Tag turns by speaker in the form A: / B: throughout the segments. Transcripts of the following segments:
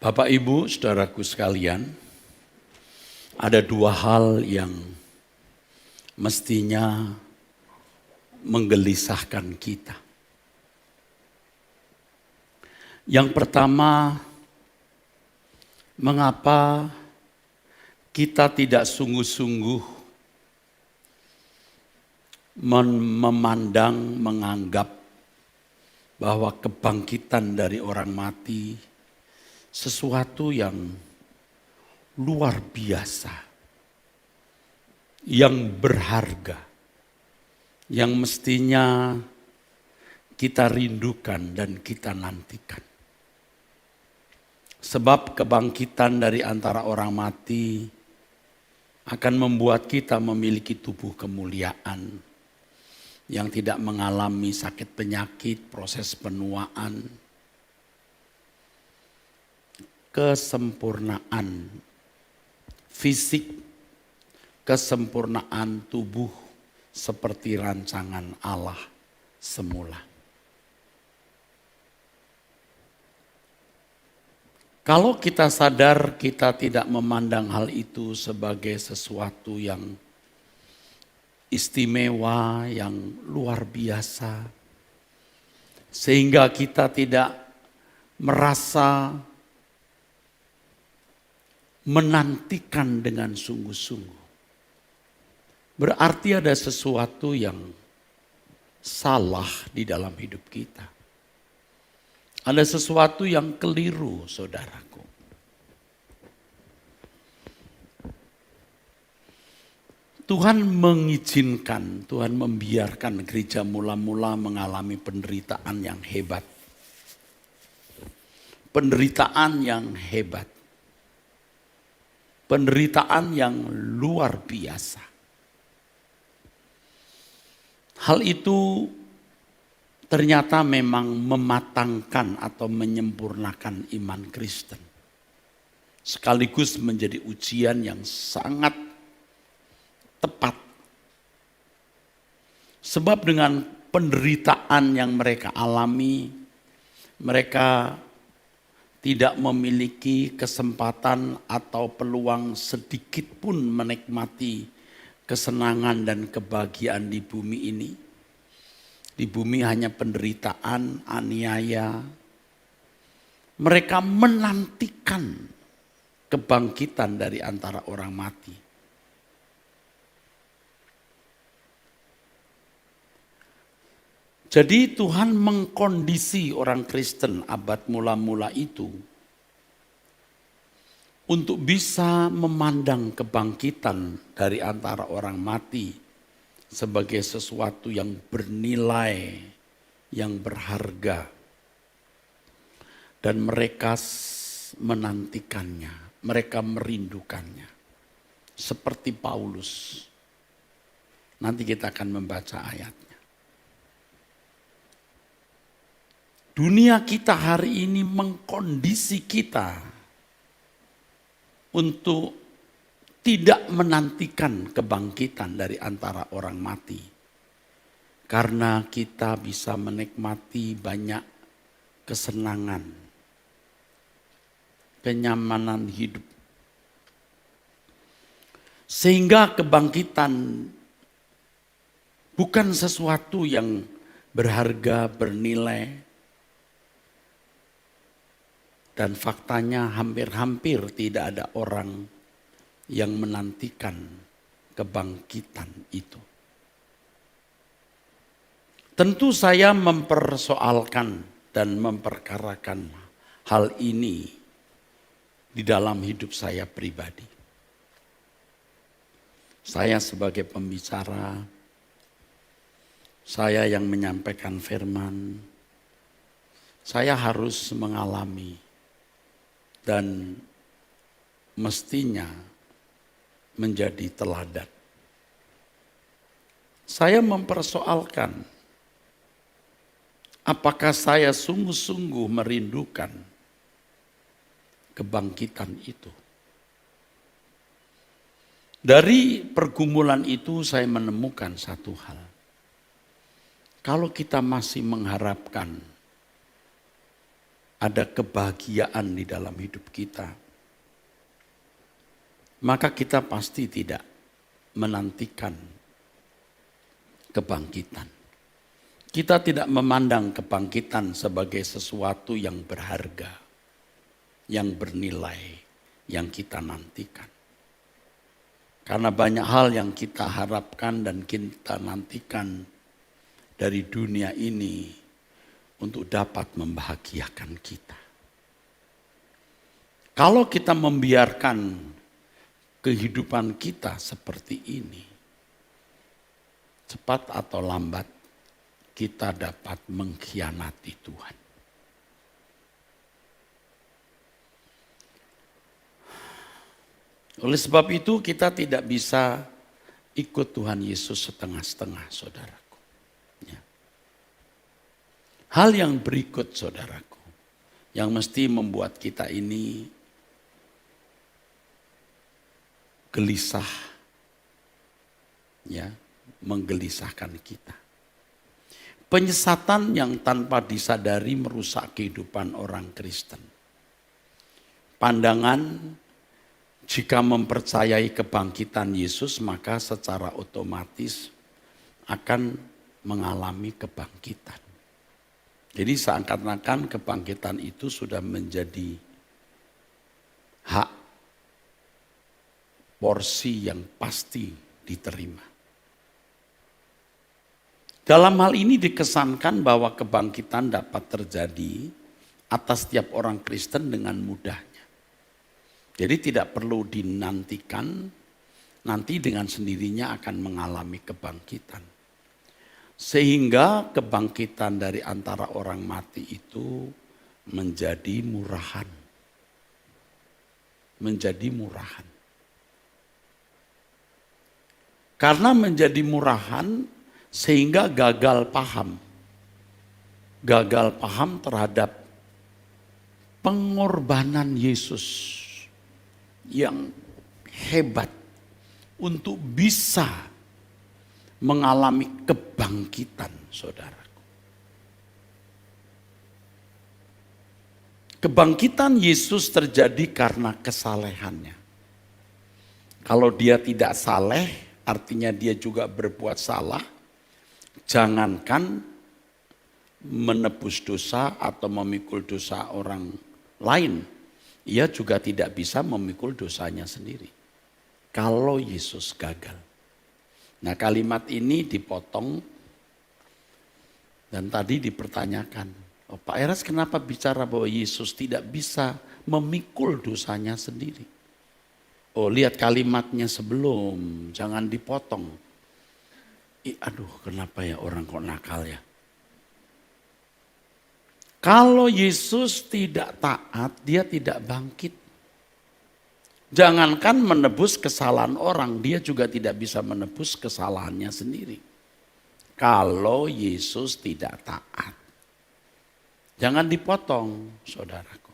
A: Bapak, Ibu, saudaraku sekalian, ada dua hal yang mestinya menggelisahkan kita. Yang pertama, mengapa kita tidak sungguh-sungguh memandang, menganggap bahwa kebangkitan dari orang mati sesuatu yang luar biasa, yang berharga, yang mestinya kita rindukan dan kita nantikan. Sebab kebangkitan dari antara orang mati akan membuat kita memiliki tubuh kemuliaan yang tidak mengalami sakit penyakit, proses penuaan, kesempurnaan fisik, kesempurnaan tubuh seperti rancangan Allah semula. Kalau kita sadar kita tidak memandang hal itu sebagai sesuatu yang istimewa, yang luar biasa, sehingga kita tidak merasa menantikan dengan sungguh-sungguh, berarti ada sesuatu yang salah di dalam hidup kita. Ada sesuatu yang keliru, saudaraku. Tuhan mengizinkan, Tuhan membiarkan gereja mula-mula mengalami penderitaan yang hebat. Penderitaan yang hebat. Penderitaan yang luar biasa. Hal itu ternyata memang mematangkan atau menyempurnakan iman Kristen. Sekaligus menjadi ujian yang sangat tepat. Sebab dengan penderitaan yang mereka alami, mereka tidak memiliki kesempatan atau peluang sedikit pun menikmati kesenangan dan kebahagiaan di bumi ini. Di bumi hanya penderitaan, aniaya. Mereka menantikan kebangkitan dari antara orang mati. Jadi Tuhan mengkondisi orang Kristen abad mula-mula itu untuk bisa memandang kebangkitan dari antara orang mati sebagai sesuatu yang bernilai, yang berharga. Dan mereka menantikannya, mereka merindukannya. Seperti Paulus. Nanti kita akan membaca ayatnya. Dunia kita hari ini mengkondisi kita untuk tidak menantikan kebangkitan dari antara orang mati. Karena kita bisa menikmati banyak kesenangan, kenyamanan hidup. Sehingga kebangkitan bukan sesuatu yang berharga, bernilai. Dan faktanya hampir-hampir tidak ada orang yang menantikan kebangkitan itu. Tentu saya mempersoalkan dan memperkarakan hal ini di dalam hidup saya pribadi. Saya sebagai pembicara, saya yang menyampaikan firman, saya harus mengalami dan mestinya menjadi teladan. Saya mempersoalkan apakah saya sungguh-sungguh merindukan kebangkitan itu. Dari pergumulan itu saya menemukan satu hal. Kalau kita masih mengharapkan ada kebahagiaan di dalam hidup kita, maka kita pasti tidak menantikan kebangkitan. Kita tidak memandang kebangkitan sebagai sesuatu yang berharga, yang bernilai, yang kita nantikan. Karena banyak hal yang kita harapkan dan kita nantikan dari dunia ini untuk dapat membahagiakan kita. Kalau kita membiarkan kehidupan kita seperti ini, cepat atau lambat kita dapat mengkhianati Tuhan. Oleh sebab itu kita tidak bisa ikut Tuhan Yesus setengah-setengah, saudaraku. Ya. Hal yang berikut, saudaraku, yang mesti membuat kita ini gelisah, ya, menggelisahkan kita. Penyesatan yang tanpa disadari merusak kehidupan orang Kristen. Pandangan jika mempercayai kebangkitan Yesus, maka secara otomatis akan mengalami kebangkitan. Jadi seakan-akan kebangkitan itu sudah menjadi hak porsi yang pasti diterima. Dalam hal ini dikesankan bahwa kebangkitan dapat terjadi atas setiap orang Kristen dengan mudahnya. Jadi tidak perlu dinantikan, nanti dengan sendirinya akan mengalami kebangkitan. Sehingga kebangkitan dari antara orang mati itu menjadi murahan. Menjadi murahan. Karena menjadi murahan sehingga gagal paham. Gagal paham terhadap pengorbanan Yesus yang hebat untuk bisa mengalami kebangkitan, saudaraku. Kebangkitan Yesus terjadi karena kesalehannya. Kalau dia tidak saleh, artinya dia juga berbuat salah. Jangankan menebus dosa atau memikul dosa orang lain, ia juga tidak bisa memikul dosanya sendiri. Kalau Yesus gagal. Nah, kalimat ini dipotong dan tadi dipertanyakan, oh, Pak Eras kenapa bicara bahwa Yesus tidak bisa memikul dosanya sendiri? Oh, lihat kalimatnya sebelum, jangan dipotong. Aduh, kenapa ya orang kok nakal ya? Kalau Yesus tidak taat, dia tidak bangkit. Jangankan menebus kesalahan orang, dia juga tidak bisa menebus kesalahannya sendiri. Kalau Yesus tidak taat. Jangan dipotong, saudaraku.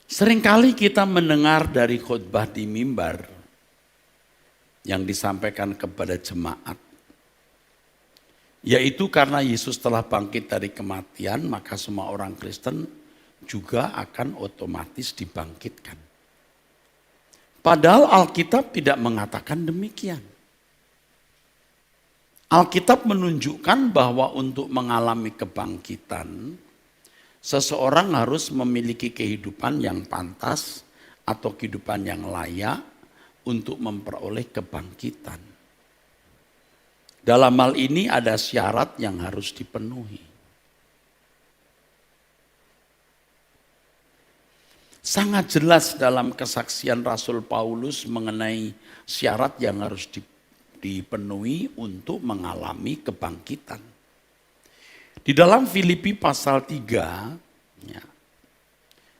A: Seringkali kita mendengar dari khotbah di mimbar yang disampaikan kepada jemaat. Yaitu karena Yesus telah bangkit dari kematian, maka semua orang Kristen juga akan otomatis dibangkitkan. Padahal Alkitab tidak mengatakan demikian. Alkitab menunjukkan bahwa untuk mengalami kebangkitan, seseorang harus memiliki kehidupan yang pantas atau kehidupan yang layak untuk memperoleh kebangkitan. Dalam hal ini ada syarat yang harus dipenuhi. Sangat jelas dalam kesaksian Rasul Paulus mengenai syarat yang harus dipenuhi untuk mengalami kebangkitan. Di dalam Filipi pasal 3, ya,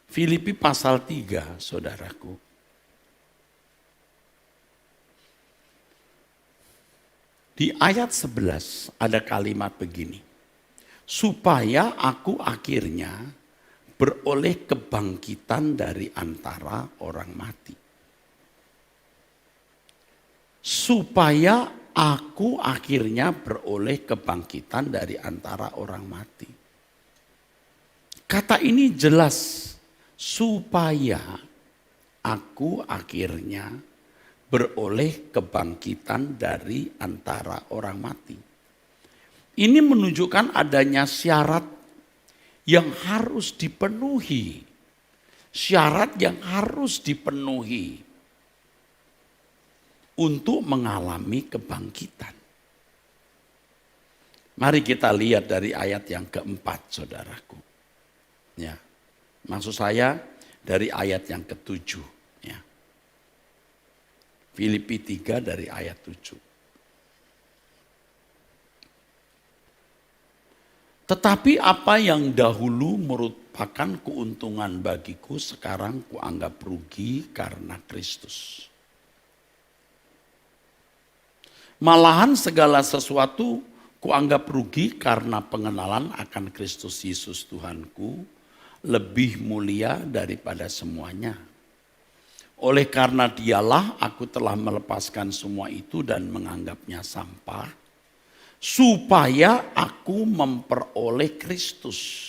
A: Filipi pasal 3, saudaraku. Di ayat 11 ada kalimat begini. Supaya aku akhirnya beroleh kebangkitan dari antara orang mati. Supaya aku akhirnya beroleh kebangkitan dari antara orang mati. Kata ini jelas, supaya aku akhirnya beroleh kebangkitan dari antara orang mati. Ini menunjukkan adanya syarat yang harus dipenuhi. Syarat yang harus dipenuhi untuk mengalami kebangkitan. Mari kita lihat dari ayat yang keempat, saudaraku. Ya, maksud saya dari ayat yang ketujuh. Ya. Filipi 3 dari ayat 7. Tetapi apa yang dahulu merupakan keuntungan bagiku, sekarang kuanggap rugi karena Kristus. Malahan segala sesuatu kuanggap rugi karena pengenalan akan Kristus Yesus Tuhanku lebih mulia daripada semuanya. Oleh karena dialah aku telah melepaskan semua itu dan menganggapnya sampah, supaya aku memperoleh Kristus.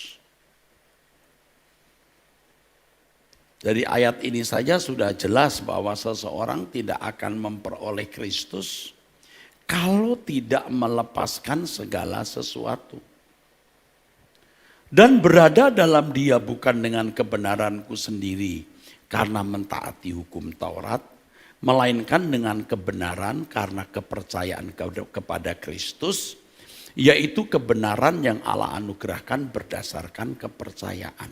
A: Dari ayat ini saja sudah jelas bahwa seseorang tidak akan memperoleh Kristus kalau tidak melepaskan segala sesuatu. Dan berada dalam Dia bukan dengan kebenaranku sendiri karena mentaati hukum Taurat, melainkan dengan kebenaran karena kepercayaan kepada Kristus, yaitu kebenaran yang Allah anugerahkan berdasarkan kepercayaan.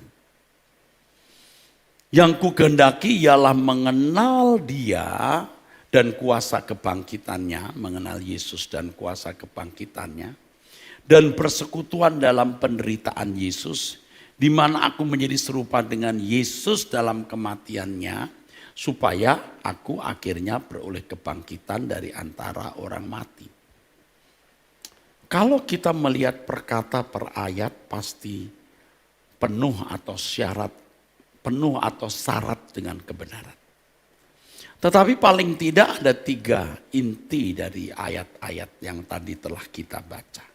A: Yang kukehendaki ialah mengenal Dia dan kuasa kebangkitannya, mengenal Yesus dan kuasa kebangkitannya, dan persekutuan dalam penderitaan Yesus, di mana aku menjadi serupa dengan Yesus dalam kematiannya, supaya aku akhirnya beroleh kebangkitan dari antara orang mati. Kalau kita melihat perkata per ayat, pasti penuh atau syarat dengan kebenaran. Tetapi paling tidak ada 3 inti dari ayat-ayat yang tadi telah kita baca.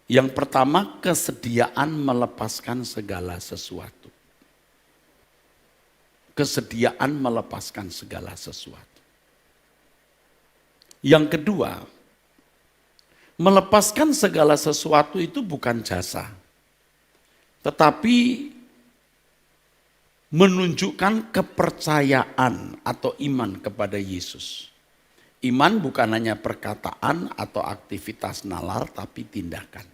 A: Yang pertama, kesediaan melepaskan segala sesuatu. Kesediaan melepaskan segala sesuatu. Yang kedua, melepaskan segala sesuatu itu bukan jasa, tetapi menunjukkan kepercayaan atau iman kepada Yesus. Iman bukan hanya perkataan atau aktivitas nalar, tapi tindakan.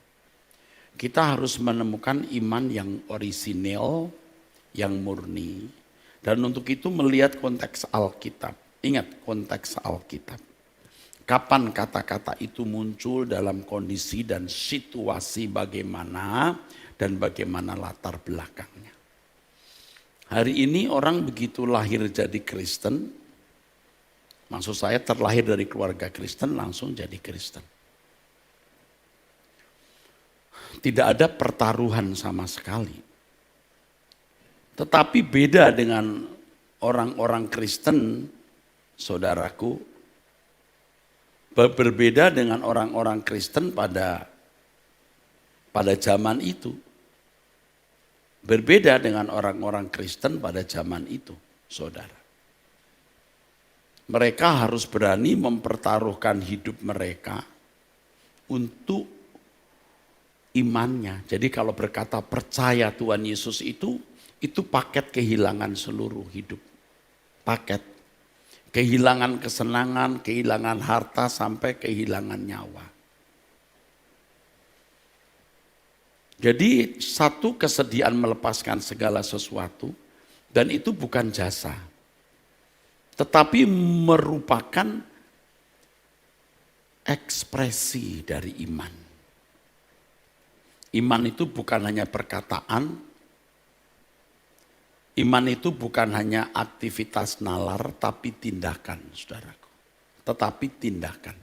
A: Kita harus menemukan iman yang orisinil, yang murni. Dan untuk itu melihat konteks Alkitab. Ingat konteks Alkitab. Kapan kata-kata itu muncul, dalam kondisi dan situasi bagaimana, dan bagaimana latar belakangnya. Hari ini orang begitu lahir jadi Kristen, maksud saya terlahir dari keluarga Kristen langsung jadi Kristen. Tidak ada pertaruhan sama sekali. Tetapi beda dengan orang-orang Kristen, saudaraku, berbeda dengan orang-orang Kristen pada zaman itu. Berbeda dengan orang-orang Kristen pada zaman itu, saudara. Mereka harus berani mempertaruhkan hidup mereka untuk imannya. Jadi kalau berkata percaya Tuhan Yesus itu paket kehilangan seluruh hidup. Paket. Kehilangan kesenangan, kehilangan harta, sampai kehilangan nyawa. Jadi satu, kesediaan melepaskan segala sesuatu, dan itu bukan jasa, tetapi merupakan ekspresi dari iman. Iman itu bukan hanya perkataan, iman itu bukan hanya aktivitas nalar, tapi tindakan, saudaraku. Tetapi tindakan.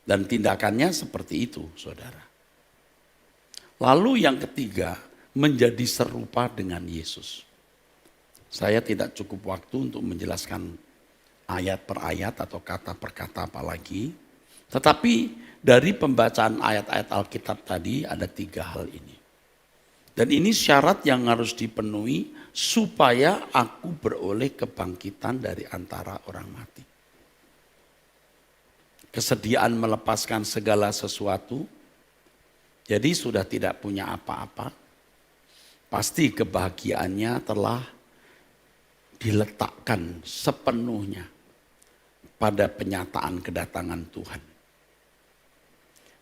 A: Dan tindakannya seperti itu, saudara. Lalu yang ketiga, menjadi serupa dengan Yesus. Saya tidak cukup waktu untuk menjelaskan ayat per ayat atau kata per kata apalagi. Tetapi dari pembacaan ayat-ayat Alkitab tadi ada 3 hal ini. Dan ini syarat yang harus dipenuhi supaya aku beroleh kebangkitan dari antara orang mati. Kesediaan melepaskan segala sesuatu, jadi sudah tidak punya apa-apa, pasti kebahagiaannya telah diletakkan sepenuhnya pada penyataan kedatangan Tuhan.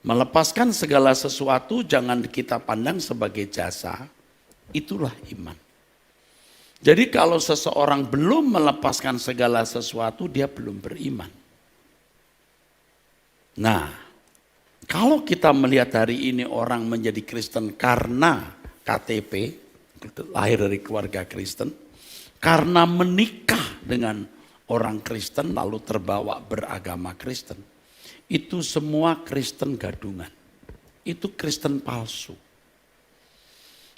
A: Melepaskan segala sesuatu jangan kita pandang sebagai jasa, itulah iman. Jadi kalau seseorang belum melepaskan segala sesuatu, dia belum beriman. Nah, kalau kita melihat hari ini orang menjadi Kristen karena KTP, lahir dari keluarga Kristen, karena menikah dengan orang Kristen lalu terbawa beragama Kristen, itu semua Kristen gadungan. Itu Kristen palsu.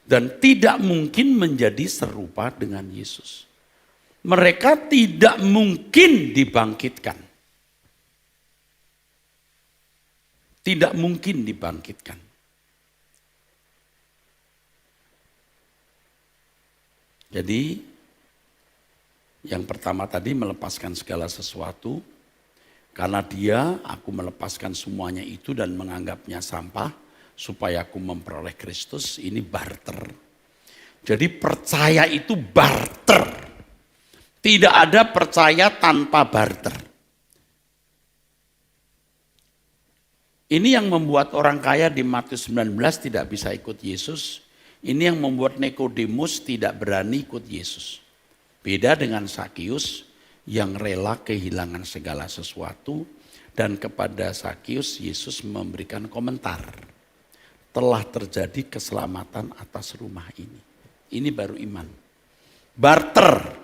A: Dan tidak mungkin menjadi serupa dengan Yesus. Mereka tidak mungkin dibangkitkan. Tidak mungkin dibangkitkan. Jadi yang pertama tadi melepaskan segala sesuatu. Karena aku melepaskan semuanya itu dan menganggapnya sampah supaya aku memperoleh Kristus, ini barter. Jadi percaya itu barter. Tidak ada percaya tanpa barter. Ini yang membuat orang kaya di Matius 19 tidak bisa ikut Yesus. Ini yang membuat Nikodemus tidak berani ikut Yesus. Beda dengan Sakius yang rela kehilangan segala sesuatu, dan kepada Sakius Yesus memberikan komentar. Telah terjadi keselamatan atas rumah ini. Ini baru iman. Barter.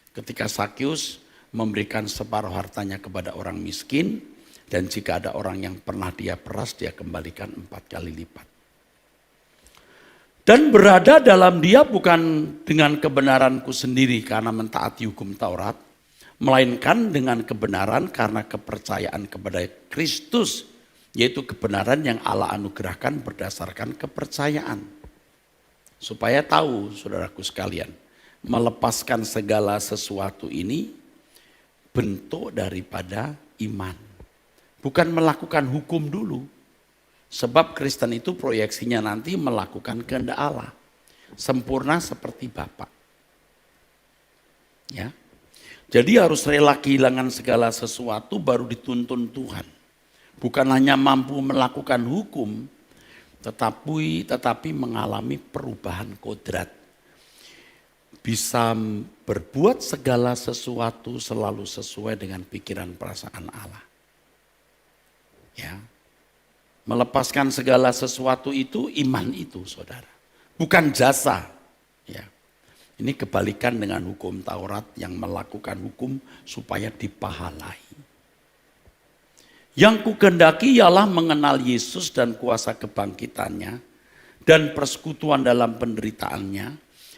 A: Ketika Sakius memberikan separuh hartanya kepada orang miskin, dan jika ada orang yang pernah dia peras, dia kembalikan 4 kali lipat. Dan berada dalam dia bukan dengan kebenaranku sendiri karena mentaati hukum Taurat, melainkan dengan kebenaran karena kepercayaan kepada Kristus, yaitu kebenaran yang Allah anugerahkan berdasarkan kepercayaan. Supaya tahu, saudaraku sekalian, melepaskan segala sesuatu ini bentuk daripada iman. Bukan melakukan hukum dulu. Sebab Kristen itu proyeksinya nanti melakukan kehendak Allah. Sempurna seperti Bapa. Ya. Jadi harus rela kehilangan segala sesuatu baru dituntun Tuhan. Bukan hanya mampu melakukan hukum, tetapi mengalami perubahan kodrat. Bisa berbuat segala sesuatu selalu sesuai dengan pikiran perasaan Allah. Ya. Melepaskan segala sesuatu itu iman itu, saudara. Bukan jasa. Ya. Ini kebalikan dengan hukum Taurat yang melakukan hukum supaya dipahalai. Yang kukendaki ialah mengenal Yesus dan kuasa kebangkitannya dan persekutuan dalam penderitaannya,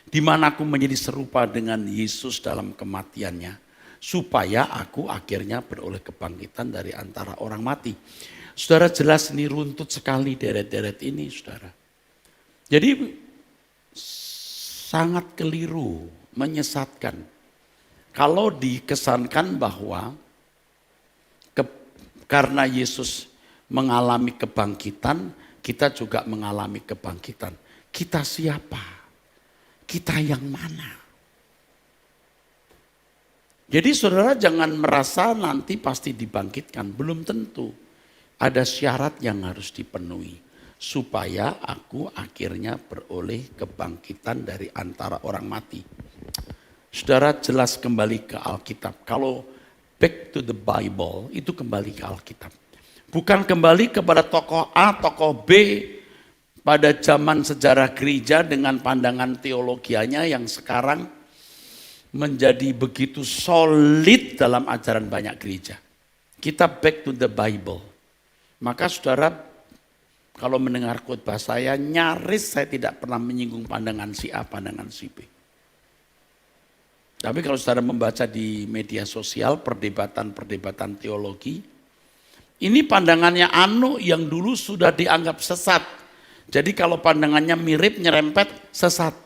A: di mana aku menjadi serupa dengan Yesus dalam kematiannya, supaya aku akhirnya beroleh kebangkitan dari antara orang mati. Saudara, jelas ini runtut sekali deret-deret ini, saudara. Jadi sangat keliru, menyesatkan. Kalau dikesankan bahwa karena Yesus mengalami kebangkitan, kita juga mengalami kebangkitan. Kita siapa? Kita yang mana? Jadi saudara jangan merasa nanti pasti dibangkitkan, belum tentu. Ada syarat yang harus dipenuhi supaya aku akhirnya beroleh kebangkitan dari antara orang mati. Saudara jelas kembali ke Alkitab. Kalau back to the Bible itu kembali ke Alkitab. Bukan kembali kepada tokoh A, tokoh B pada zaman sejarah gereja dengan pandangan teologianya yang sekarang menjadi begitu solid dalam ajaran banyak gereja. Kita back to the Bible. Maka saudara, kalau mendengar khotbah saya, nyaris saya tidak pernah menyinggung pandangan si A, pandangan si B. Tapi kalau saudara membaca di media sosial, perdebatan-perdebatan teologi, ini pandangannya Anu yang dulu sudah dianggap sesat. Jadi kalau pandangannya mirip, nyerempet, sesat.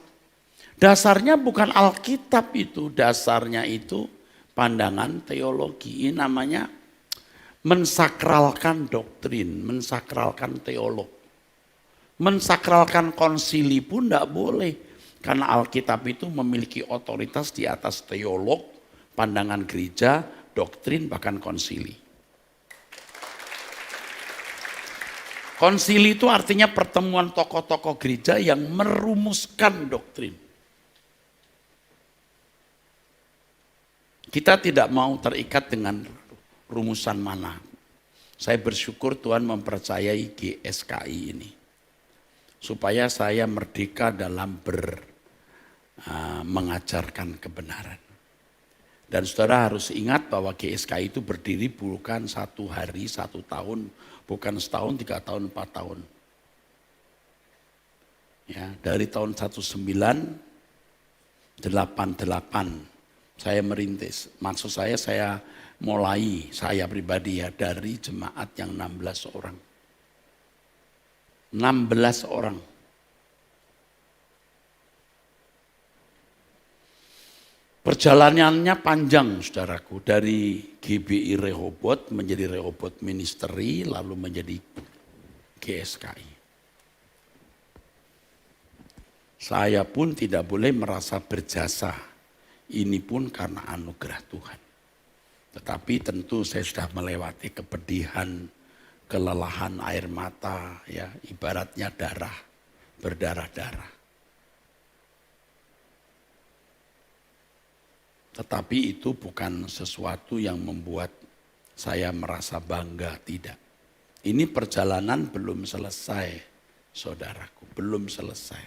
A: Dasarnya bukan Alkitab itu, dasarnya itu pandangan teologi. Ini namanya mensakralkan doktrin, mensakralkan teolog. Mensakralkan konsili pun tidak boleh. Karena Alkitab itu memiliki otoritas di atas teolog, pandangan gereja, doktrin, bahkan konsili. Konsili itu artinya pertemuan tokoh-tokoh gereja yang merumuskan doktrin. Kita tidak mau terikat dengan rumusan mana. Saya bersyukur Tuhan mempercayai GSKI ini. Supaya saya merdeka dalam mengajarkan kebenaran. Dan saudara harus ingat bahwa GSKI itu berdiri bukan 1 hari, 1 tahun, bukan setahun, 3 tahun, 4 tahun. Ya, dari tahun 1988 saya merintis. Maksud saya mulai, saya pribadi ya, dari jemaat yang 16 orang. 16 orang. Perjalanannya panjang saudaraku, dari GBI Rehoboth menjadi Rehoboth Ministry, lalu menjadi GSKI. Saya pun tidak boleh merasa berjasa, ini pun karena anugerah Tuhan. Tetapi tentu saya sudah melewati kepedihan, kelelahan, air mata, ya ibaratnya darah, berdarah-darah. Tetapi itu bukan sesuatu yang membuat saya merasa bangga, tidak. Ini perjalanan belum selesai, saudaraku, belum selesai.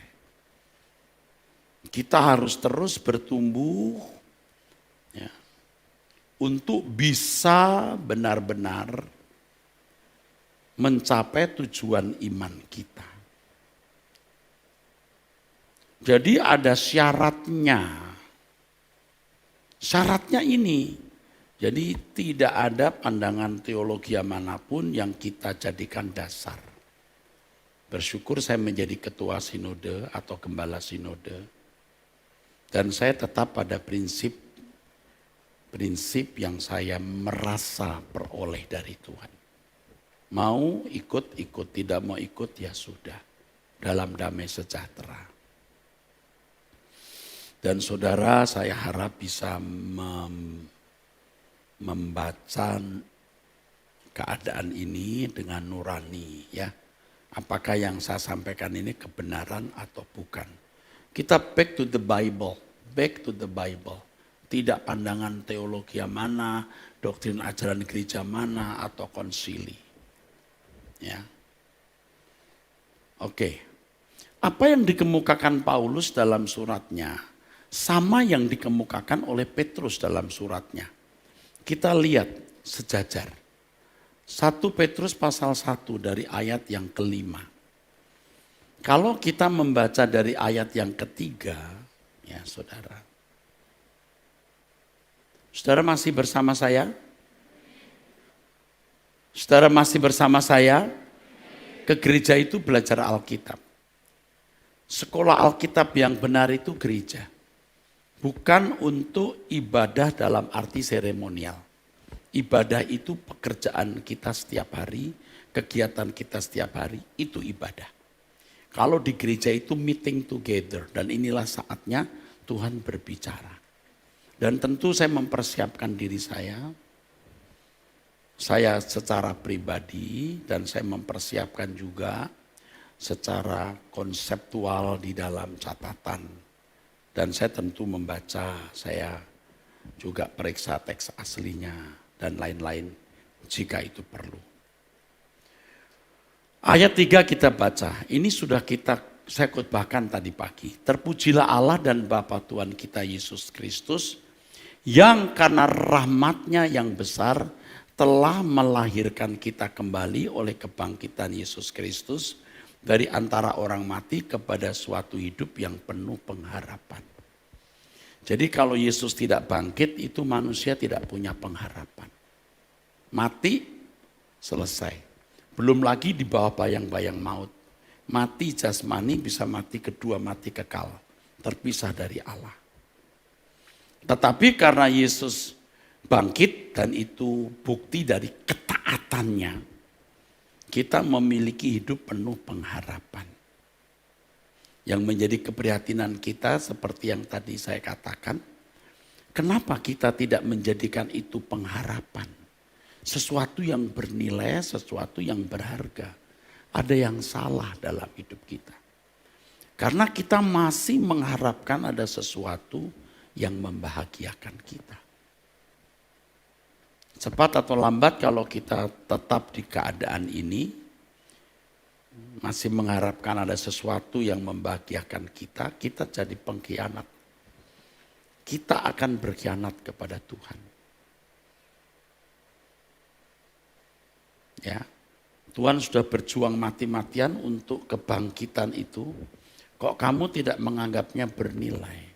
A: Kita harus terus bertumbuh ya, untuk bisa benar-benar mencapai tujuan iman kita. Jadi ada syaratnya. Syaratnya ini, jadi tidak ada pandangan teologi manapun yang kita jadikan dasar. Bersyukur saya menjadi ketua sinode atau gembala sinode. Dan saya tetap pada prinsip yang saya merasa peroleh dari Tuhan. Mau ikut, tidak mau ikut ya sudah. Dalam damai sejahtera. Dan saudara, saya harap bisa membaca keadaan ini dengan nurani ya. Apakah yang saya sampaikan ini kebenaran atau bukan. Kita back to the Bible, Tidak pandangan teologi mana, doktrin ajaran gereja mana atau konsili. Ya. Oke. Apa yang dikemukakan Paulus dalam suratnya sama yang dikemukakan oleh Petrus dalam suratnya. Kita lihat sejajar. 1 Petrus pasal 1 dari ayat yang kelima. Kalau kita membaca dari ayat yang ketiga, ya saudara. Saudara masih bersama saya? Saudara masih bersama saya? Ke gereja itu belajar Alkitab. Sekolah Alkitab yang benar itu gereja. Bukan untuk ibadah dalam arti seremonial. Ibadah itu pekerjaan kita setiap hari, kegiatan kita setiap hari, itu ibadah. Kalau di gereja itu meeting together, dan inilah saatnya Tuhan berbicara. Dan tentu saya mempersiapkan diri saya secara pribadi, dan saya mempersiapkan juga secara konseptual di dalam catatan. Dan saya tentu membaca, saya juga periksa teks aslinya dan lain-lain jika itu perlu. Ayat 3 kita baca, ini sudah saya khotbahkan tadi pagi. Terpujilah Allah dan Bapa Tuhan kita Yesus Kristus yang karena rahmatnya yang besar telah melahirkan kita kembali oleh kebangkitan Yesus Kristus dari antara orang mati kepada suatu hidup yang penuh pengharapan. Jadi kalau Yesus tidak bangkit, itu manusia tidak punya pengharapan. Mati, selesai. Belum lagi di bawah bayang-bayang maut. Mati jasmani bisa mati kedua, mati kekal. Terpisah dari Allah. Tetapi karena Yesus bangkit dan itu bukti dari ketaatannya, kita memiliki hidup penuh pengharapan. Yang menjadi keprihatinan kita seperti yang tadi saya katakan, kenapa kita tidak menjadikan itu pengharapan? Sesuatu yang bernilai, sesuatu yang berharga. Ada yang salah dalam hidup kita. Karena kita masih mengharapkan ada sesuatu yang membahagiakan kita. Cepat atau lambat kalau kita tetap di keadaan ini, masih mengharapkan ada sesuatu yang membahagiakan kita, kita jadi pengkhianat. Kita akan berkhianat kepada Tuhan. Ya, Tuhan sudah berjuang mati-matian untuk kebangkitan itu. Kok kamu tidak menganggapnya bernilai?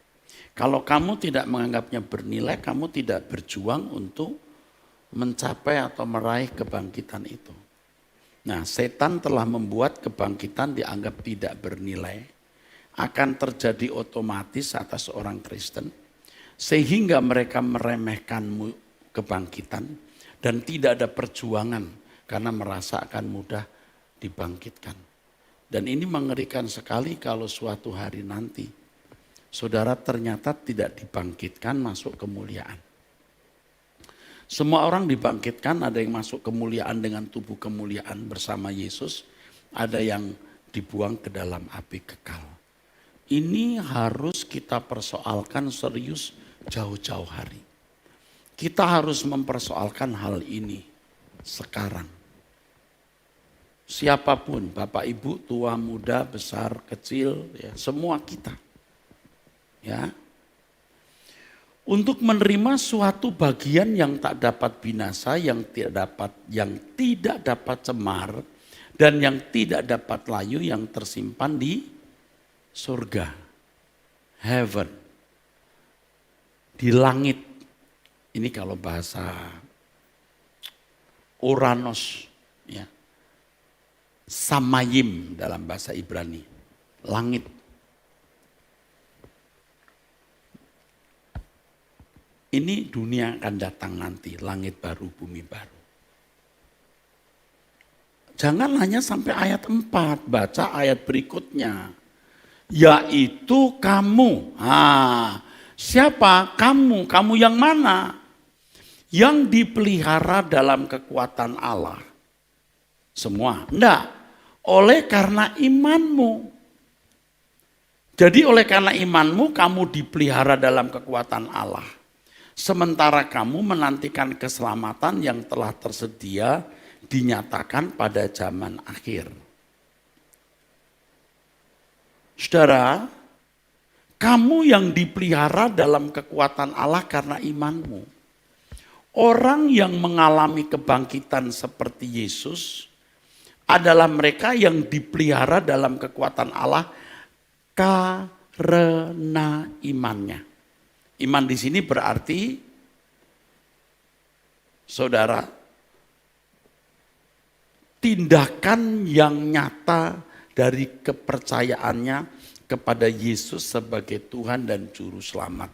A: Kalau kamu tidak menganggapnya bernilai, kamu tidak berjuang untuk mencapai atau meraih kebangkitan itu. Nah, setan telah membuat kebangkitan dianggap tidak bernilai, akan terjadi otomatis atas orang Kristen, sehingga mereka meremehkan kebangkitan dan tidak ada perjuangan karena merasa akan mudah dibangkitkan. Dan ini mengerikan sekali kalau suatu hari nanti, saudara ternyata tidak dibangkitkan masuk kemuliaan. Semua orang dibangkitkan, ada yang masuk kemuliaan dengan tubuh kemuliaan bersama Yesus, ada yang dibuang ke dalam api kekal. Ini harus kita persoalkan serius jauh-jauh hari. Kita harus mempersoalkan hal ini sekarang. Siapapun, Bapak Ibu, tua, muda, besar, kecil, ya, semua kita. Ya. Untuk menerima suatu bagian yang tak dapat binasa, yang tidak dapat cemar, dan yang tidak dapat layu, yang tersimpan di surga, heaven, di langit. Ini kalau bahasa Uranos, ya, Samayim dalam bahasa Ibrani, langit. Ini dunia akan datang nanti, langit baru, bumi baru. Jangan hanya sampai ayat 4, baca ayat berikutnya. Yaitu kamu. Siapa kamu? Kamu yang mana? Yang dipelihara dalam kekuatan Allah. Semua? Enggak. Oleh karena imanmu. Jadi oleh karena imanmu kamu dipelihara dalam kekuatan Allah. Sementara kamu menantikan keselamatan yang telah tersedia dinyatakan pada zaman akhir. Saudara, kamu yang dipelihara dalam kekuatan Allah karena imanmu. Orang yang mengalami kebangkitan seperti Yesus adalah mereka yang dipelihara dalam kekuatan Allah karena imannya. Iman di sini berarti, saudara, tindakan yang nyata dari kepercayaannya kepada Yesus sebagai Tuhan dan Juru Selamat.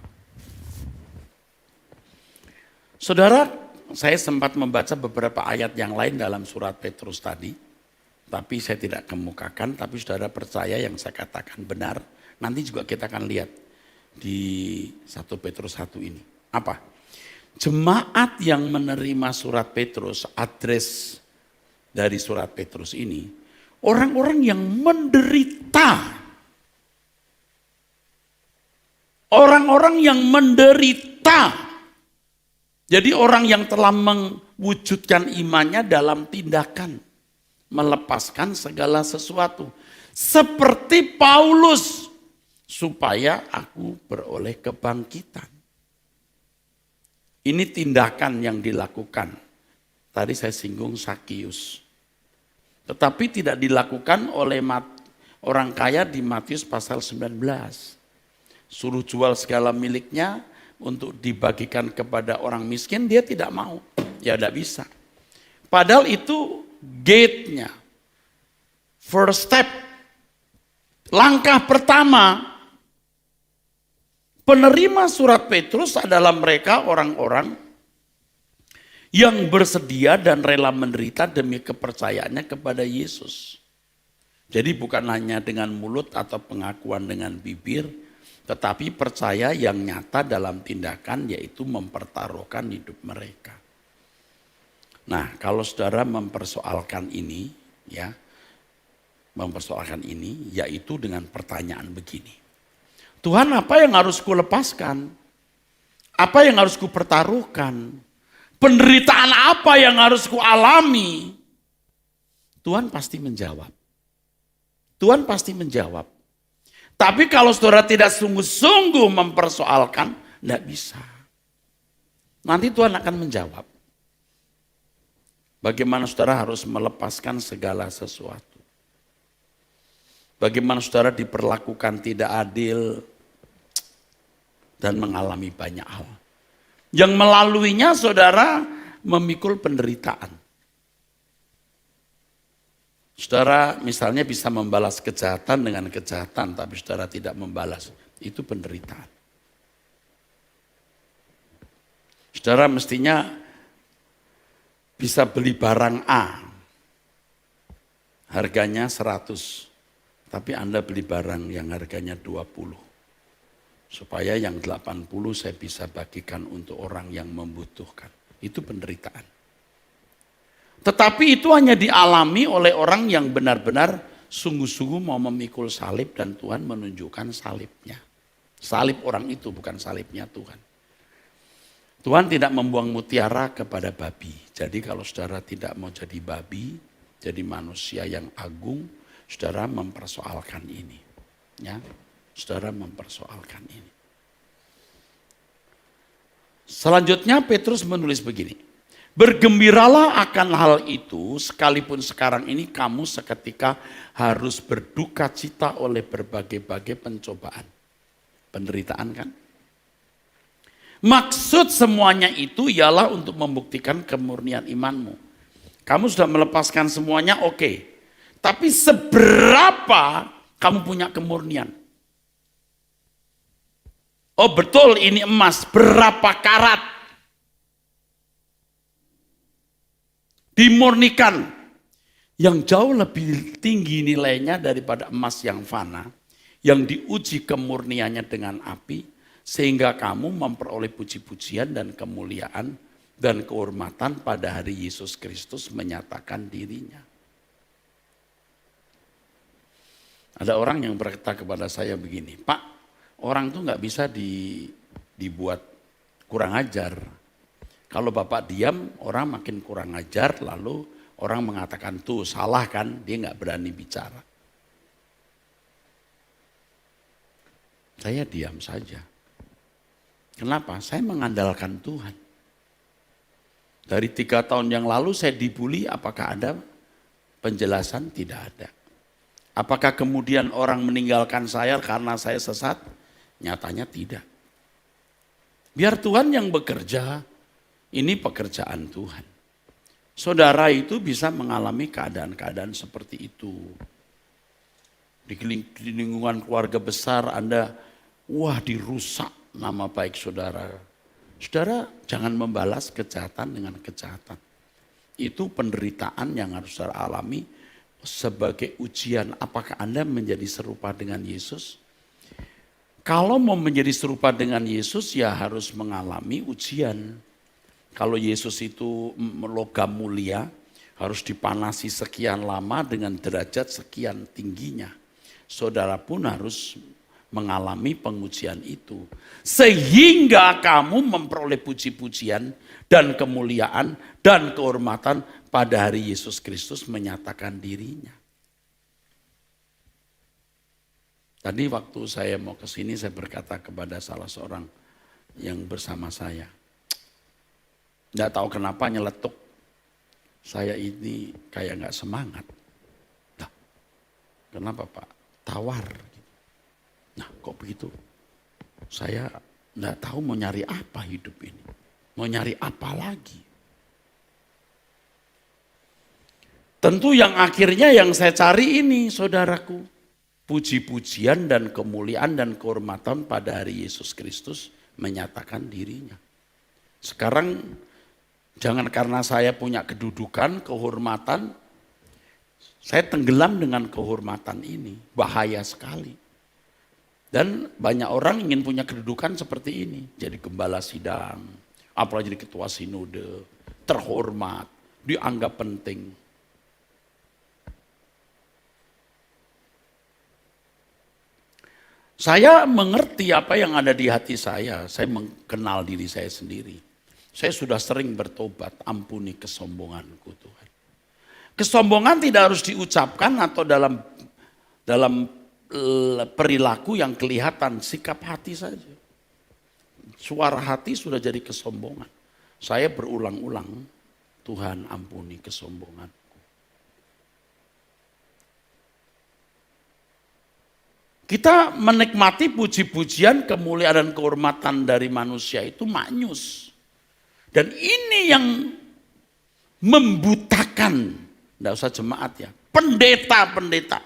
A: Saudara, saya sempat membaca beberapa ayat yang lain dalam surat Petrus tadi, tapi saya tidak kemukakan, tapi saudara percaya yang saya katakan benar, nanti juga kita akan lihat di 1 Petrus 1 ini. Apa? Jemaat yang menerima surat Petrus, address dari surat Petrus ini, orang-orang yang menderita. Orang-orang yang menderita. Jadi orang yang telah mewujudkan imannya dalam tindakan. Melepaskan segala sesuatu. Seperti Paulus. Supaya aku beroleh kebangkitan. Ini tindakan yang dilakukan. Tadi saya singgung Sakius. Tetapi tidak dilakukan oleh orang kaya di Matius pasal 19. Suruh jual segala miliknya untuk dibagikan kepada orang miskin, dia tidak mau. Ya tidak bisa. Padahal itu gate-nya. First step. Langkah pertama. Penerima surat Petrus adalah mereka orang-orang yang bersedia dan rela menderita demi kepercayaannya kepada Yesus. Jadi bukan hanya dengan mulut atau pengakuan dengan bibir, tetapi percaya yang nyata dalam tindakan, yaitu mempertaruhkan hidup mereka. Nah, kalau saudara mempersoalkan ini, yaitu dengan pertanyaan begini. Tuhan, apa yang harus kulepaskan? Apa yang harus kupertaruhkan? Penderitaan apa yang harus kualami? Tuhan pasti menjawab. Tuhan pasti menjawab. Tapi kalau saudara tidak sungguh-sungguh mempersoalkan, tidak bisa. Nanti Tuhan akan menjawab. Bagaimana saudara harus melepaskan segala sesuatu. Bagaimana saudara diperlakukan tidak adil dan mengalami banyak hal. Yang melaluinya saudara memikul penderitaan. Saudara misalnya bisa membalas kejahatan dengan kejahatan, tapi saudara tidak membalas. Itu penderitaan. Saudara mestinya bisa beli barang A. Harganya 100. Tapi Anda beli barang yang harganya 20. Supaya yang 80 saya bisa bagikan untuk orang yang membutuhkan. Itu penderitaan. Tetapi itu hanya dialami oleh orang yang benar-benar sungguh-sungguh mau memikul salib dan Tuhan menunjukkan salibnya. Salib orang itu bukan salibnya Tuhan. Tuhan tidak membuang mutiara kepada babi. Jadi kalau saudara tidak mau jadi babi, jadi manusia yang agung, saudara mempersoalkan ini. Ya. Saudara mempersoalkan ini. Selanjutnya Petrus menulis begini. Bergembiralah akan hal itu, sekalipun sekarang ini kamu seketika harus berduka cita oleh berbagai-bagai pencobaan. Penderitaan kan? Maksud semuanya itu ialah untuk membuktikan kemurnian imanmu. Kamu sudah melepaskan semuanya, oke. Tapi seberapa kamu punya kemurnian? Oh betul ini emas, berapa karat? Dimurnikan. Yang jauh lebih tinggi nilainya daripada emas yang fana. Yang diuji kemurniannya dengan api. Sehingga kamu memperoleh puji-pujian dan kemuliaan dan kehormatan pada hari Yesus Kristus menyatakan dirinya. Ada orang yang berkata kepada saya begini, Pak, orang tuh nggak bisa dibuat kurang ajar. Kalau Bapak diam, orang makin kurang ajar, lalu orang mengatakan tuh salah kan, dia nggak berani bicara. Saya diam saja. Kenapa? Saya mengandalkan Tuhan. Dari 3 tahun yang lalu saya dibully, apakah ada penjelasan? Tidak ada. Apakah kemudian orang meninggalkan saya karena saya sesat? Nyatanya tidak. Biar Tuhan yang bekerja, ini pekerjaan Tuhan. Saudara itu bisa mengalami keadaan-keadaan seperti itu. Di lingkungan keluarga besar Anda, wah dirusak nama baik saudara. Saudara jangan membalas kejahatan dengan kejahatan. Itu penderitaan yang harus saudara alami sebagai ujian. Apakah Anda menjadi serupa dengan Yesus? Kalau mau menjadi serupa dengan Yesus ya harus mengalami ujian. Kalau Yesus itu logam mulia harus dipanasi sekian lama dengan derajat sekian tingginya. Saudara pun harus mengalami pengujian itu. Sehingga kamu memperoleh puji-pujian dan kemuliaan dan kehormatan pada hari Yesus Kristus menyatakan dirinya. Tadi waktu saya mau ke sini saya berkata kepada salah seorang yang bersama saya. Tidak tahu kenapa nyeletuk. Saya ini kayak gak semangat. Nah, kenapa Pak? Tawar. Nah kok begitu? Saya enggak tahu mau nyari apa hidup ini. Mau nyari apa lagi. Tentu yang akhirnya yang saya cari ini saudaraku. Puji-pujian dan kemuliaan dan kehormatan pada hari Yesus Kristus menyatakan dirinya. Sekarang jangan karena saya punya kedudukan, kehormatan, saya tenggelam dengan kehormatan ini. Bahaya sekali. Dan banyak orang ingin punya kedudukan seperti ini. Jadi gembala sidang, apalagi jadi ketua sinode, terhormat, dianggap penting. Saya mengerti apa yang ada di hati saya mengenal diri saya sendiri. Saya sudah sering bertobat, ampuni kesombonganku Tuhan. Kesombongan tidak harus diucapkan atau dalam perilaku yang kelihatan, sikap hati saja. Suara hati sudah jadi kesombongan. Saya berulang-ulang, Tuhan ampuni kesombongan. Kita menikmati puji-pujian, kemuliaan dan kehormatan dari manusia itu maknyus. Dan ini yang membutakan, tidak usah jemaat ya, pendeta-pendeta.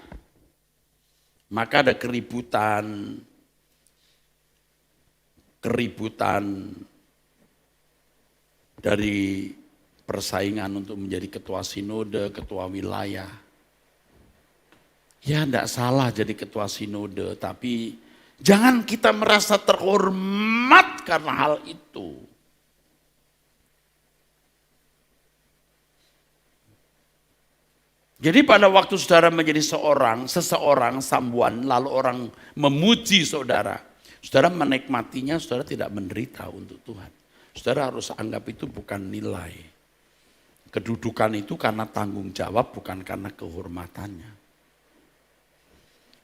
A: Maka ada keributan dari persaingan untuk menjadi ketua sinode, ketua wilayah. Ya tidak salah jadi ketua sinode, tapi jangan kita merasa terhormat karena hal itu. Jadi pada waktu saudara menjadi seseorang sambuan, lalu orang memuji saudara, saudara menikmatinya, saudara tidak menderita untuk Tuhan. Saudara harus anggap itu bukan nilai. Kedudukan itu karena tanggung jawab, bukan karena kehormatannya.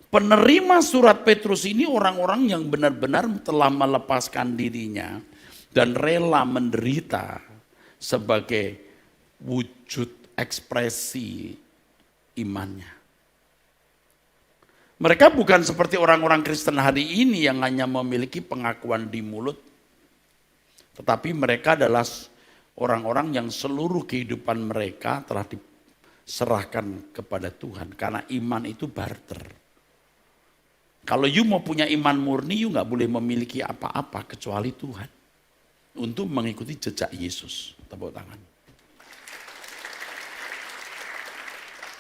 A: Penerima surat Petrus ini orang-orang yang benar-benar telah melepaskan dirinya dan rela menderita sebagai wujud ekspresi imannya. Mereka bukan seperti orang-orang Kristen hari ini yang hanya memiliki pengakuan di mulut, tetapi mereka adalah orang-orang yang seluruh kehidupan mereka telah diserahkan kepada Tuhan, karena iman itu barter. Kalau you mau punya iman murni, you gak boleh memiliki apa-apa kecuali Tuhan. Untuk mengikuti jejak Yesus. Tepuk tangan.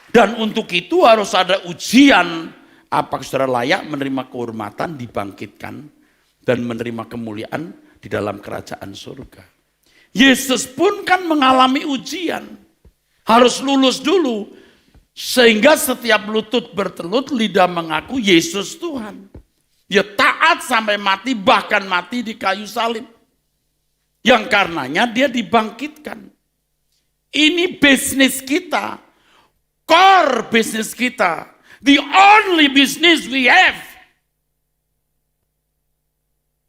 A: Dan untuk itu harus ada ujian. Apakah saudara layak menerima kehormatan, dibangkitkan, dan menerima kemuliaan di dalam kerajaan surga. Yesus pun kan mengalami ujian. Harus lulus dulu. Sehingga setiap lutut bertelut, lidah mengaku Yesus Tuhan. Dia taat sampai mati, bahkan mati di kayu salib. Yang karenanya dia dibangkitkan. Ini bisnis kita. Core bisnis kita. The only business we have.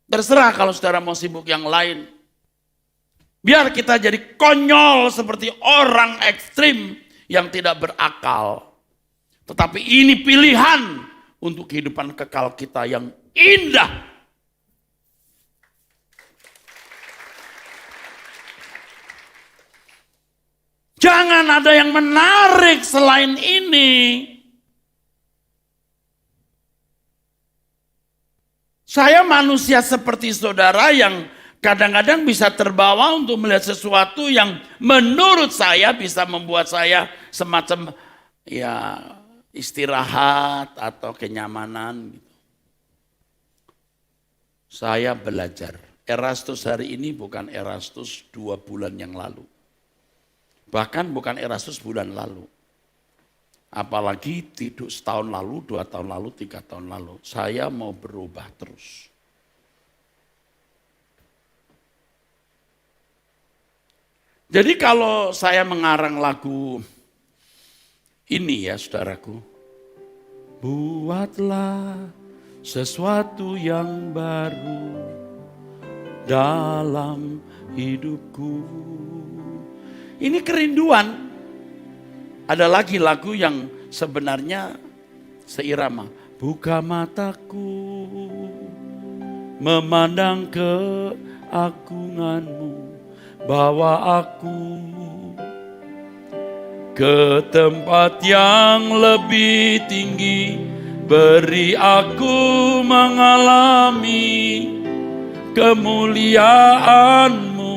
A: Terserah kalau saudara mau sibuk yang lain. Biar kita jadi konyol seperti orang ekstrim yang tidak berakal. Tetapi ini pilihan untuk kehidupan kekal kita yang indah. Jangan ada yang menarik selain ini. Saya manusia seperti saudara yang kadang-kadang bisa terbawa untuk melihat sesuatu yang menurut saya bisa membuat saya semacam ya istirahat atau kenyamanan. Saya belajar. Erastus hari ini bukan Erastus 2 bulan yang lalu. Bahkan bukan Erastus bulan lalu. Apalagi tidak setahun lalu, 2 tahun lalu, 3 tahun lalu. Saya mau berubah terus. Jadi kalau saya mengarang lagu ini ya saudaraku. Buatlah sesuatu yang baru dalam hidupku. Ini kerinduan. Ada lagi lagu yang sebenarnya seirama. Buka mataku memandang keagungan-Mu, bawa aku ke tempat yang lebih tinggi, beri aku mengalami kemuliaan-Mu.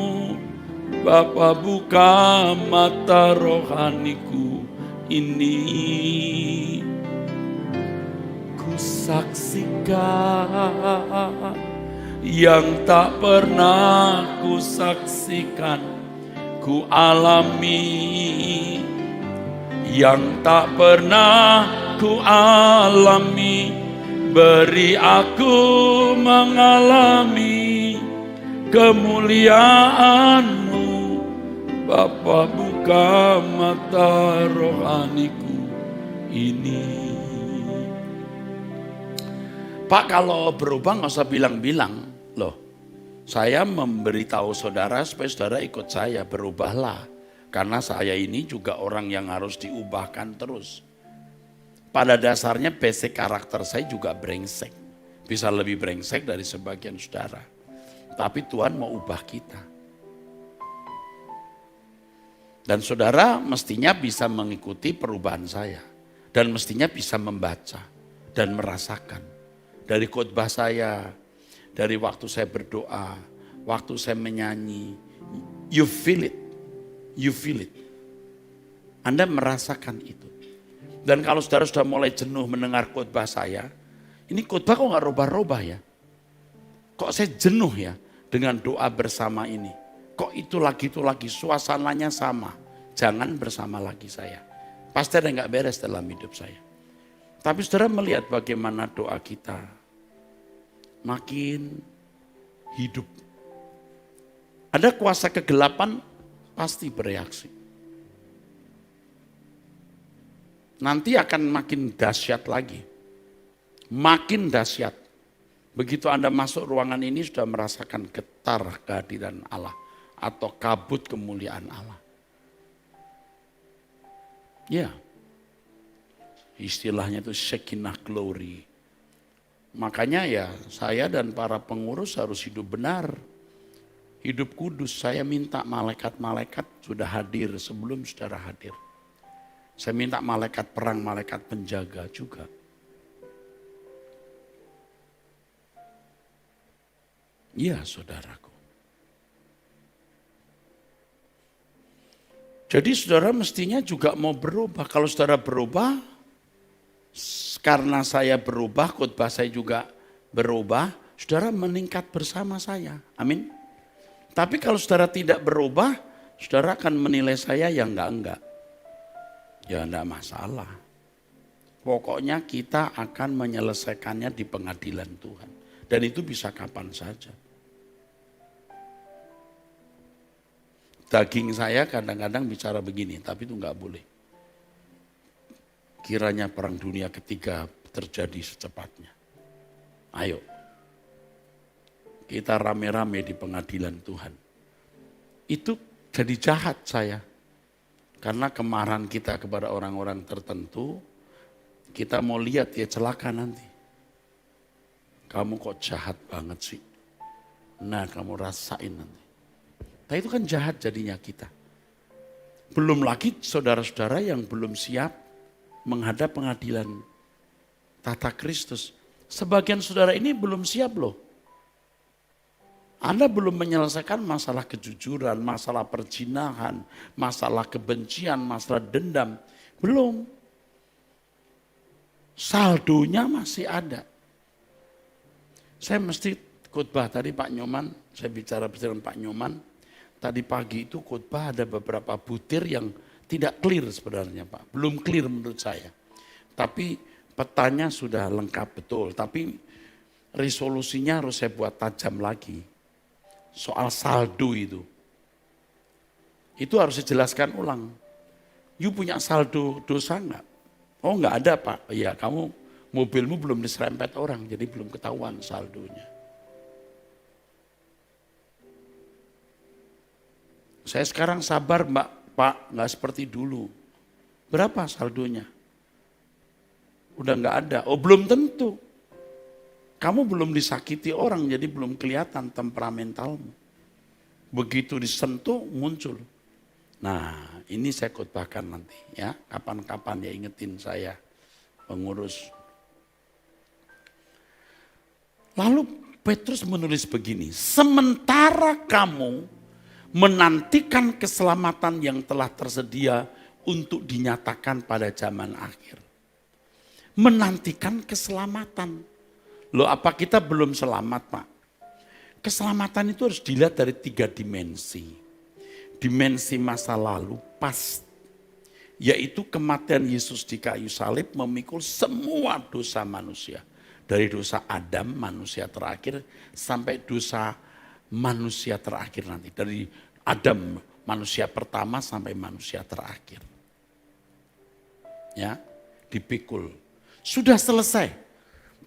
A: Bapa, buka mata rohaniku ini, ku saksikan yang tak pernah ku saksikan, ku alami yang tak pernah ku alami, beri aku mengalami kemuliaan-Mu. Bapa, buka mata rohaniku ini. Pak, kalau berubah nggak usah bilang-bilang. Loh, saya memberitahu saudara supaya saudara ikut saya, berubahlah. Karena saya ini juga orang yang harus diubahkan terus. Pada dasarnya basic karakter saya juga brengsek. Bisa lebih brengsek dari sebagian saudara. Tapi Tuhan mau ubah kita. Dan saudara mestinya bisa mengikuti perubahan saya. Dan mestinya bisa membaca dan merasakan. Dari khotbah saya, dari waktu saya berdoa, waktu saya menyanyi. You feel it. You feel it. Anda merasakan itu. Dan kalau saudara sudah mulai jenuh mendengar khotbah saya, ini khotbah kok gak robah-robah ya? Kok saya jenuh ya dengan doa bersama ini? Kok itu lagi, suasananya sama. Jangan bersama lagi saya. Pasti ada yang gak beres dalam hidup saya. Tapi saudara melihat bagaimana doa kita makin hidup. Ada kuasa kegelapan pasti bereaksi. Nanti akan makin dahsyat lagi. Makin dahsyat. Begitu Anda masuk ruangan ini sudah merasakan getar kehadiran Allah. Atau kabut kemuliaan Allah. Ya. Istilahnya itu Shekinah glory. Makanya ya saya dan para pengurus harus hidup benar. Hidup kudus. Saya minta malaikat-malaikat sudah hadir sebelum saudara hadir. Saya minta malaikat perang, malaikat penjaga juga. Iya saudaraku. Jadi saudara mestinya juga mau berubah. Kalau saudara berubah, karena saya berubah, khotbah saya juga berubah, saudara meningkat bersama saya. Amin. Tapi kalau saudara tidak berubah, saudara akan menilai saya yang enggak. Ya enggak masalah. Pokoknya kita akan menyelesaikannya di pengadilan Tuhan. Dan itu bisa kapan saja. Daging saya kadang-kadang bicara begini, tapi itu enggak boleh. Kiranya perang dunia ketiga terjadi secepatnya. Ayo. Kita rame-rame di pengadilan Tuhan. Itu jadi jahat saya. Karena kemarahan kita kepada orang-orang tertentu, kita mau lihat ya celaka nanti. Kamu kok jahat banget sih. Nah kamu rasain nanti. Tapi itu kan jahat jadinya kita. Belum lagi saudara-saudara yang belum siap menghadap pengadilan tata Kristus. Sebagian saudara ini belum siap loh. Anda belum menyelesaikan masalah kejujuran, masalah perzinahan, masalah kebencian, masalah dendam. Belum. Saldonya masih ada. Saya mesti khotbah tadi Pak Nyoman, saya bicara dengan Pak Nyoman. Tadi pagi itu khotbah ada beberapa butir yang tidak clear sebenarnya Pak. Belum clear menurut saya. Tapi petanya sudah lengkap betul. Tapi resolusinya harus saya buat tajam lagi. Soal saldo itu. Itu harus dijelaskan ulang. You punya saldo dosa enggak? Oh enggak ada Pak. Iya kamu mobilmu belum diserempet orang. Jadi belum ketahuan saldonya. Saya sekarang sabar Mbak, Pak, enggak seperti dulu. Berapa saldonya? Udah enggak ada. Oh belum tentu. Kamu belum disakiti orang, jadi belum kelihatan temperamentalmu. Begitu disentuh, muncul. Nah, ini saya khotbahkan nanti ya. Kapan-kapan ya ingetin saya, pengurus. Lalu Petrus menulis begini, sementara kamu menantikan keselamatan yang telah tersedia untuk dinyatakan pada zaman akhir. Menantikan keselamatan. Loh, apa kita belum selamat, Pak? Keselamatan itu harus dilihat dari 3 dimensi. Dimensi masa lalu pasti, yaitu kematian Yesus di kayu salib memikul semua dosa manusia. Dari dosa Adam, manusia terakhir, sampai dosa manusia terakhir nanti. Dari Adam, manusia pertama, sampai manusia terakhir. Ya, dipikul. Sudah selesai.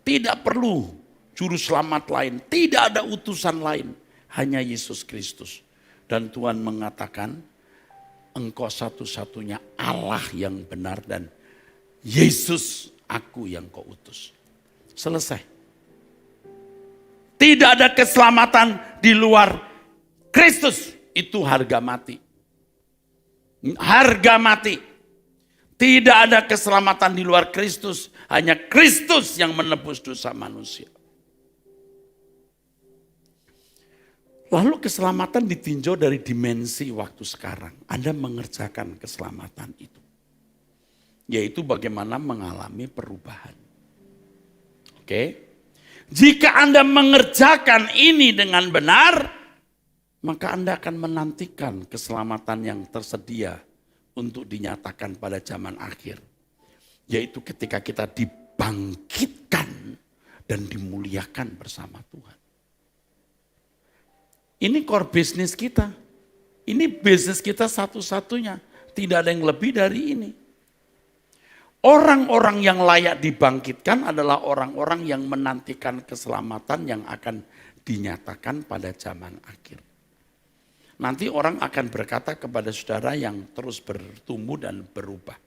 A: Tidak perlu juru selamat lain. Tidak ada utusan lain. Hanya Yesus Kristus. Dan Tuhan mengatakan, engkau satu-satunya Allah yang benar dan Yesus aku yang kau utus. Selesai. Tidak ada keselamatan di luar Kristus. Itu harga mati. Harga mati. Tidak ada keselamatan di luar Kristus. Hanya Kristus yang menebus dosa manusia. Lalu keselamatan ditinjau dari dimensi waktu sekarang. Anda mengerjakan keselamatan itu. Yaitu bagaimana mengalami perubahan. Oke? Jika Anda mengerjakan ini dengan benar, maka Anda akan menantikan keselamatan yang tersedia untuk dinyatakan pada zaman akhir. Yaitu ketika kita dibangkitkan dan dimuliakan bersama Tuhan. Ini core bisnis kita. Ini bisnis kita satu-satunya. Tidak ada yang lebih dari ini. Orang-orang yang layak dibangkitkan adalah orang-orang yang menantikan keselamatan yang akan dinyatakan pada zaman akhir. Nanti orang akan berkata kepada saudara yang terus bertumbuh dan berubah.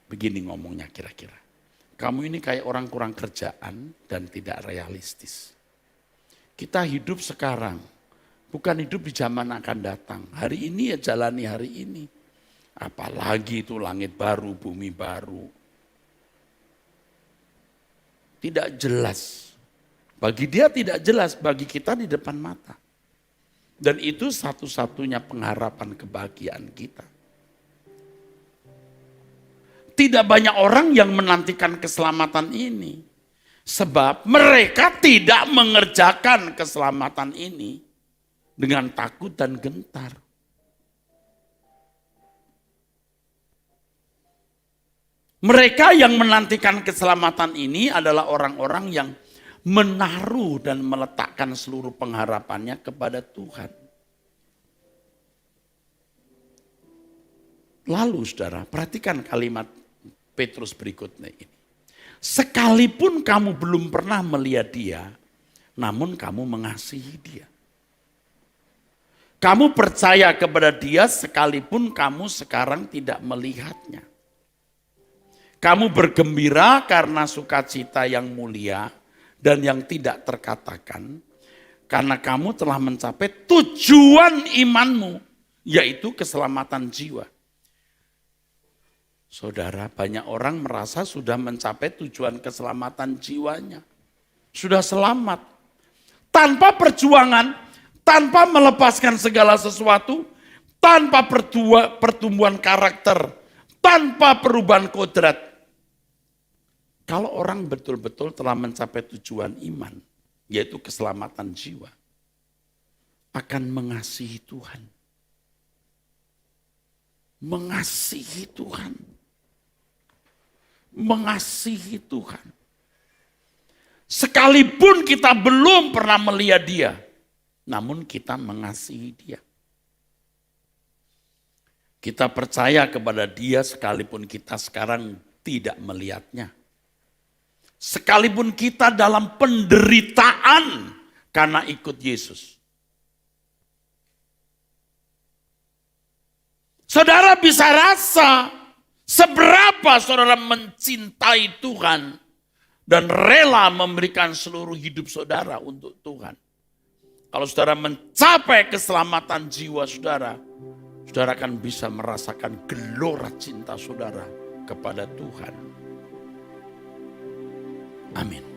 A: Begini ngomongnya kira-kira. Kamu ini kayak orang kurang kerjaan dan tidak realistis. Kita hidup sekarang, bukan hidup di zaman akan datang. Hari ini ya jalani hari ini. Apalagi itu langit baru, bumi baru. Tidak jelas. Bagi dia tidak jelas, bagi kita di depan mata. Dan itu satu-satunya pengharapan kebahagiaan kita. Tidak banyak orang yang menantikan keselamatan ini. Sebab mereka tidak mengerjakan keselamatan ini dengan takut dan gentar. Mereka yang menantikan keselamatan ini adalah orang-orang yang menaruh dan meletakkan seluruh pengharapannya kepada Tuhan. Lalu saudara, perhatikan kalimat Petrus berikutnya ini. Sekalipun kamu belum pernah melihat dia, namun kamu mengasihi dia. Kamu percaya kepada dia sekalipun kamu sekarang tidak melihatnya. Kamu bergembira karena sukacita yang mulia dan yang tidak terkatakan. Karena kamu telah mencapai tujuan imanmu, yaitu keselamatan jiwa. Saudara, banyak orang merasa sudah mencapai tujuan keselamatan jiwanya. Sudah selamat. Tanpa perjuangan, tanpa melepaskan segala sesuatu, tanpa pertumbuhan karakter, tanpa perubahan kodrat. Kalau orang betul-betul telah mencapai tujuan iman, yaitu keselamatan jiwa, akan mengasihi Tuhan. Mengasihi Tuhan. Mengasihi Tuhan. Sekalipun kita belum pernah melihat dia, namun kita mengasihi dia. Kita percaya kepada dia sekalipun kita sekarang tidak melihatnya. Sekalipun kita dalam penderitaan karena ikut Yesus. Saudara bisa rasa seberapa saudara mencintai Tuhan dan rela memberikan seluruh hidup saudara untuk Tuhan. Kalau saudara mencapai keselamatan jiwa saudara, saudara akan bisa merasakan gelora cinta saudara kepada Tuhan. Amin.